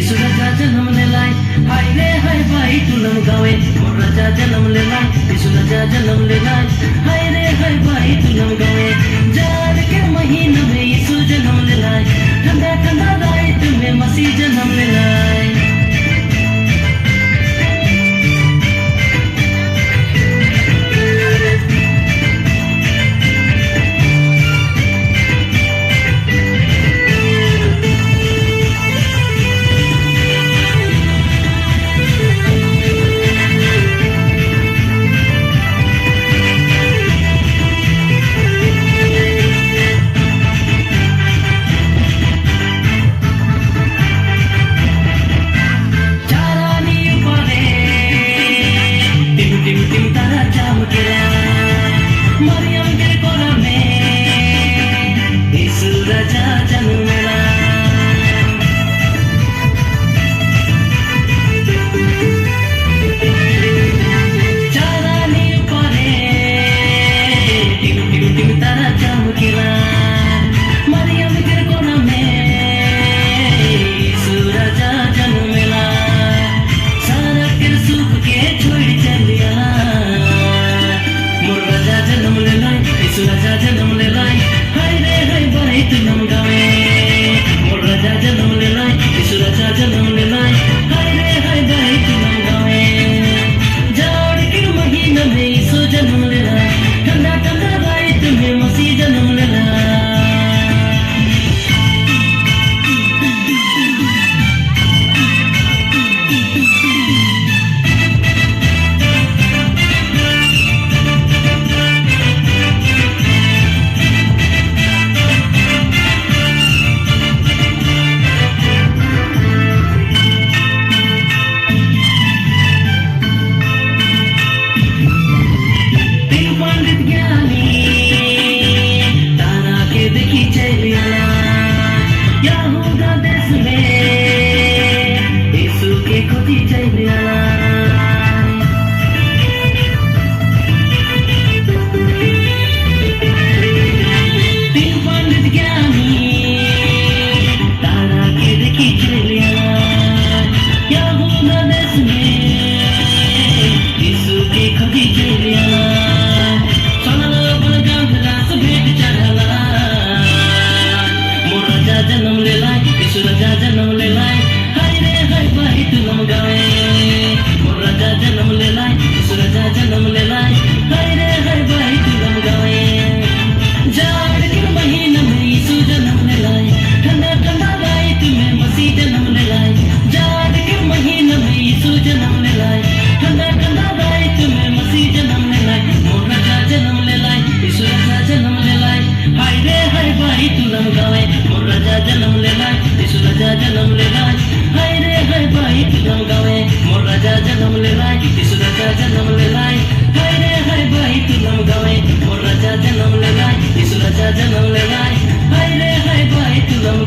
यीशु राजा जन्मलेलाय, हाय रे हाय बाई तुलम गावे, मोर राजा जन्मलेलाय, यीशु राजा जन्मलेलाय, हाय रे हाय बाई तुलम गावे। जाड़ के महीना में यीशु जन्मलेलाय, ठंडा ठंडा रात में मसीह जन्मलेलाय। राजा जन्मलेलाय, हाय रे हाय बाई तुलम गावे, मोर राजा जन्मलेलाय, यीशु राजा जन्मलेलाय, हाय रे हाय बाई तुलम गावे। जाड़ के महीना में यीशु जन्मलेलाय, ठंडा ठंडा रात में मसीह जन्मलेलाय। यीशु राजा जन्मलेलाय, हाय रे हाय बाई तुलम गावे, मोर राजा जन्मलेलाय, यीशु राजा जन्मलेलाय, हाय रे हाय बाई तुलम गावे। जाड़ के महीना में यीशु जन्मलेलाय, ठंडा ठंडा रात में मसीह जन्मलेलाय। जाड़ के महीना में यीशु जन्मलेलाय, ठंडा ठंडा रात में मसीह जन्मलेलाय, मोर राजा जन्मलेलाय, यीशु राजा जन्मलेलाय, हाय रे हाय बाई तुलम गावे, मोर राजा जन्मलेलाय, यीशु राजा जन्मलेलाय, हाय रे हाय बाई तुलम गावे, मोर राजा जन्मलेलाय, यीशु राजा जन्मलेलाय, हाय रे हाय बाई तुलम गावे, मोर राजा जन्मलेलाय, यीशु राजा जन्मलेलाय, हाय रे हाय बाई तुलम